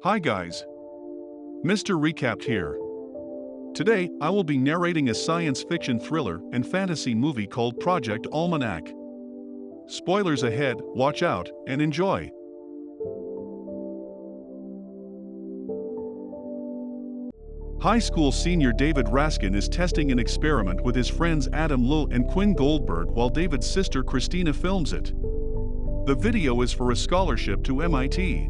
Hi guys, Mr. Recapped here. Today, I will be narrating a science fiction thriller and fantasy movie called Project Almanac. Spoilers ahead, watch out, and enjoy. High school senior David Raskin is testing an experiment with his friends Adam Lill and Quinn Goldberg while David's sister Christina films it. The video is for a scholarship to MIT.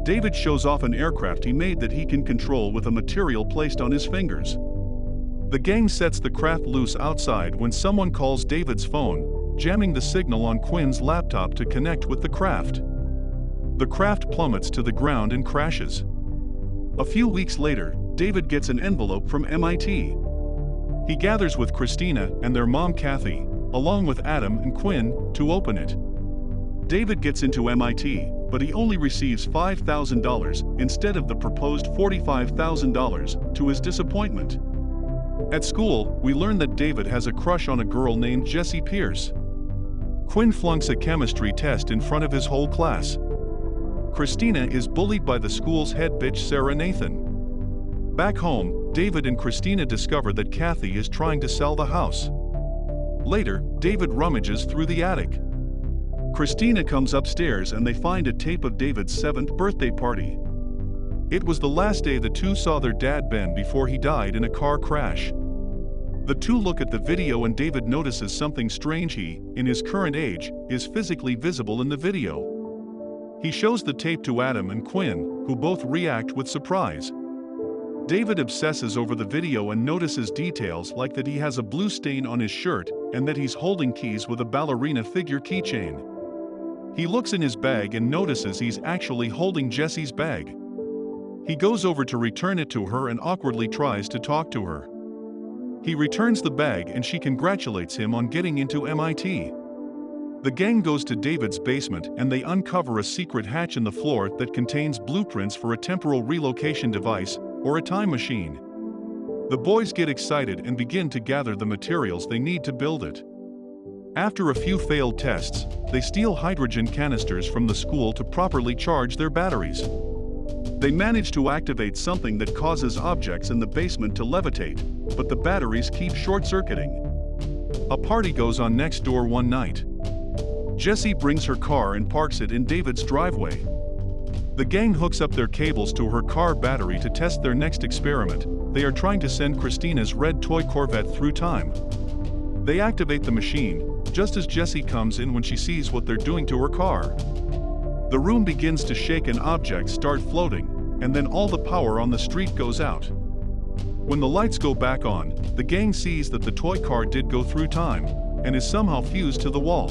David shows off an aircraft he made that he can control with a material placed on his fingers. The gang sets the craft loose outside when someone calls David's phone, jamming the signal on Quinn's laptop to connect with the craft. The craft plummets to the ground and crashes. A few weeks later, David gets an envelope from MIT. He gathers with Christina and their mom Kathy, along with Adam and Quinn, to open it. David gets into MIT, but he only receives $5,000 instead of the proposed $45,000, to his disappointment. At school, we learn that David has a crush on a girl named Jessie Pierce. Quinn flunks a chemistry test in front of his whole class. Christina is bullied by the school's head bitch Sarah Nathan. Back home, David and Christina discover that Kathy is trying to sell the house. Later, David rummages through the attic. Christina comes upstairs and they find a tape of David's 7th birthday party. It was the last day the two saw their dad Ben before he died in a car crash. The two look at the video and David notices something strange. He, in his current age, is physically visible in the video. He shows the tape to Adam and Quinn, who both react with surprise. David obsesses over the video and notices details like that he has a blue stain on his shirt and that he's holding keys with a ballerina figure keychain. He looks in his bag and notices he's actually holding Jessie's bag. He goes over to return it to her and awkwardly tries to talk to her. He returns the bag and she congratulates him on getting into MIT. The gang goes to David's basement and they uncover a secret hatch in the floor that contains blueprints for a temporal relocation device, or a time machine. The boys get excited and begin to gather the materials they need to build it. After a few failed tests, they steal hydrogen canisters from the school to properly charge their batteries. They manage to activate something that causes objects in the basement to levitate, but the batteries keep short-circuiting. A party goes on next door one night. Jessie brings her car and parks it in David's driveway. The gang hooks up their cables to her car battery to test their next experiment. They are trying to send Christina's red toy Corvette through time. They activate the machine, just as Jessie comes in when she sees what they're doing to her car. The room begins to shake and objects start floating, and then all the power on the street goes out. When the lights go back on, the gang sees that the toy car did go through time, and is somehow fused to the wall.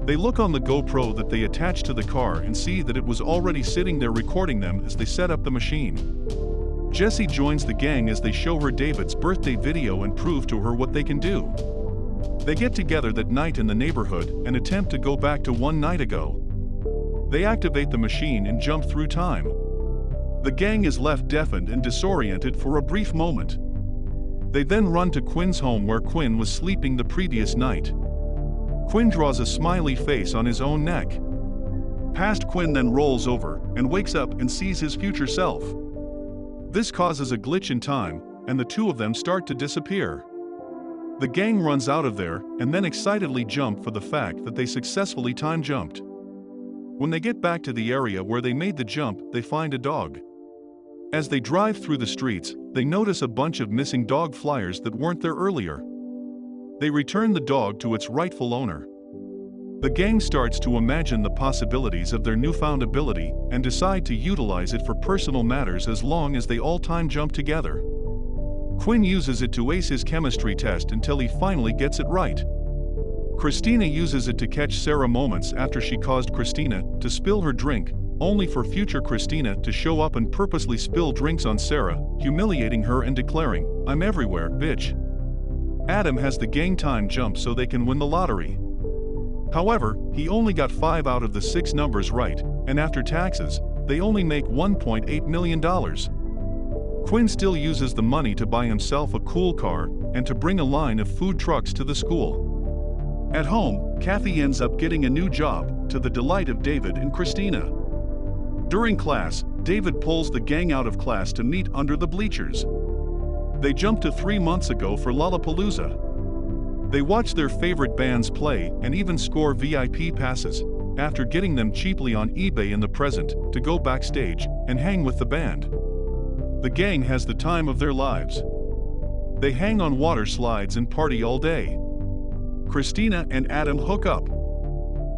They look on the GoPro that they attached to the car and see that it was already sitting there recording them as they set up the machine. Jessie joins the gang as they show her David's birthday video and prove to her what they can do. They get together that night in the neighborhood and attempt to go back to one night ago. They activate the machine and jump through time. The gang is left deafened and disoriented for a brief moment. They then run to Quinn's home where Quinn was sleeping the previous night. Quinn draws a smiley face on his own neck. Past Quinn then rolls over and wakes up and sees his future self. This causes a glitch in time, and the two of them start to disappear. The gang runs out of there and then excitedly jump for the fact that they successfully time jumped. When they get back to the area where they made the jump, they find a dog. As they drive through the streets, they notice a bunch of missing dog flyers that weren't there earlier. They return the dog to its rightful owner. The gang starts to imagine the possibilities of their newfound ability and decide to utilize it for personal matters as long as they all time jump together. Quinn uses it to ace his chemistry test until he finally gets it right. Christina uses it to catch Sarah moments after she caused Christina to spill her drink, only for future Christina to show up and purposely spill drinks on Sarah, humiliating her and declaring, "I'm everywhere, bitch." Adam has the gang time jump so they can win the lottery. However, he only got 5 out of the 6 numbers right, and after taxes, they only make $1.8 million. Quinn still uses the money to buy himself a cool car and to bring a line of food trucks to the school. At home, Kathy ends up getting a new job, to the delight of David and Christina. During class, David pulls the gang out of class to meet under the bleachers. They jump to 3 months ago for Lollapalooza. They watch their favorite bands play and even score VIP passes, after getting them cheaply on eBay in the present, to go backstage and hang with the band. The gang has the time of their lives. They hang on water slides and party all day. Christina and Adam hook up.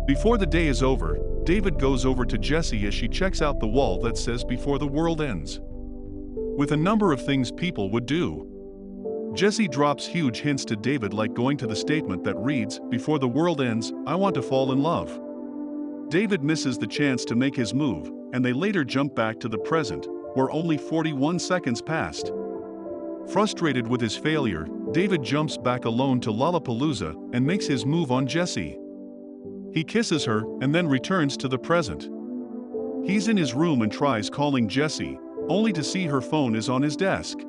Before the day is over, David goes over to Jessie as she checks out the wall that says "Before the world ends," with a number of things people would do. Jessie drops huge hints to David, like going to the statement that reads, "Before the world ends, I want to fall in love." David misses the chance to make his move, and they later jump back to the present, where only 41 seconds passed. Frustrated with his failure, David jumps back alone to Lollapalooza and makes his move on Jessie. He kisses her and then returns to the present. He's in his room and tries calling Jessie, only to see her phone is on his desk.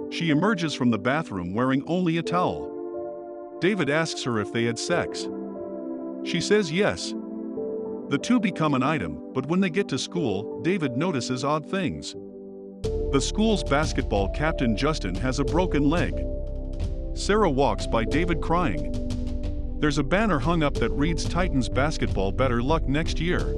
She emerges from the bathroom wearing only a towel. David asks her if they had sex. She says yes. The two become an item, but when they get to school, David notices odd things. The school's basketball captain Justin has a broken leg. Sarah walks by David crying. There's a banner hung up that reads "Titans basketball, better luck next year."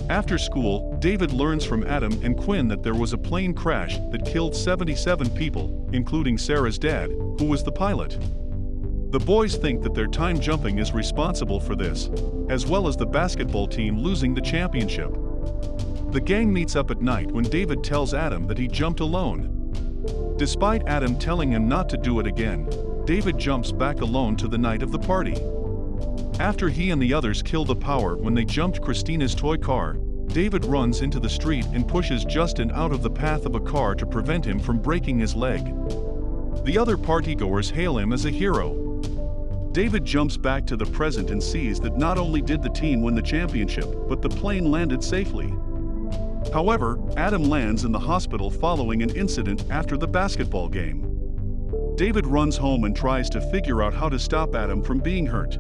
After school, David learns from Adam and Quinn that there was a plane crash that killed 77 people, including Sarah's dad, who was the pilot. The boys think that their time jumping is responsible for this, as well as the basketball team losing the championship. The gang meets up at night when David tells Adam that he jumped alone. Despite Adam telling him not to do it again, David jumps back alone to the night of the party. After he and the others kill the power when they jumped Christina's toy car, David runs into the street and pushes Justin out of the path of a car to prevent him from breaking his leg. The other partygoers hail him as a hero. David jumps back to the present and sees that not only did the team win the championship, but the plane landed safely. However, Adam lands in the hospital following an incident after the basketball game. David runs home and tries to figure out how to stop Adam from being hurt.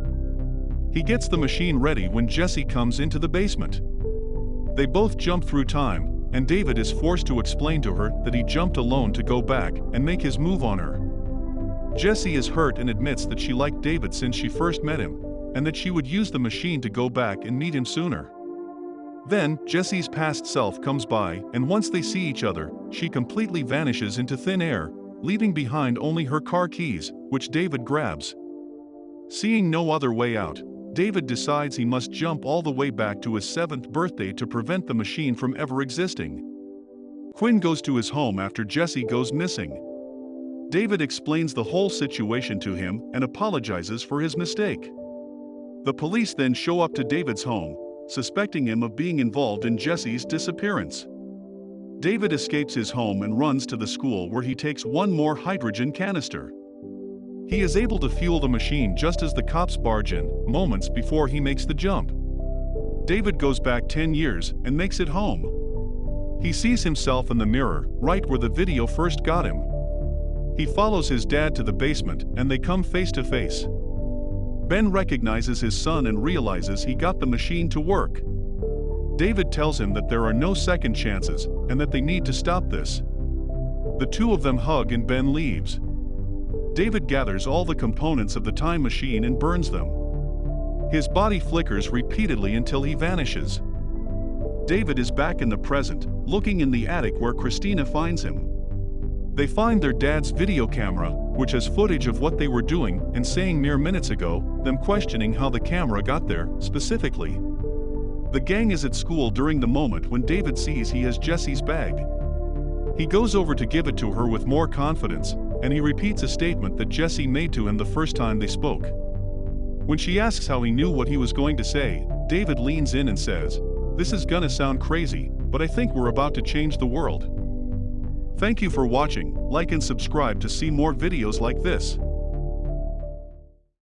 He gets the machine ready when Jessie comes into the basement. They both jump through time, and David is forced to explain to her that he jumped alone to go back and make his move on her. Jessie is hurt and admits that she liked David since she first met him, and that she would use the machine to go back and meet him sooner. Then, Jessie's past self comes by, and once they see each other, she completely vanishes into thin air, leaving behind only her car keys, which David grabs. Seeing no other way out, David decides he must jump all the way back to his 7th birthday to prevent the machine from ever existing. Quinn goes to his home after Jessie goes missing. David explains the whole situation to him and apologizes for his mistake. The police then show up to David's home, suspecting him of being involved in Jessie's disappearance. David escapes his home and runs to the school where he takes one more hydrogen canister. He is able to fuel the machine just as the cops barge in, moments before he makes the jump. David goes back 10 years and makes it home. He sees himself in the mirror, right where the video first got him. He follows his dad to the basement and they come face to face. Ben recognizes his son and realizes he got the machine to work. David tells him that there are no second chances and that they need to stop this. The two of them hug and Ben leaves. David gathers all the components of the time machine and burns them. His body flickers repeatedly until he vanishes. David is back in the present, looking in the attic where Christina finds him. They find their dad's video camera, which has footage of what they were doing and saying mere minutes ago, them questioning how the camera got there, specifically. The gang is at school during the moment when David sees he has Jessie's bag. He goes over to give it to her with more confidence, and he repeats a statement that Jessie made to him the first time they spoke. When she asks how he knew what he was going to say, David leans in and says, "This is gonna sound crazy, but I think we're about to change the world." Thank you for watching, like and subscribe to see more videos like this.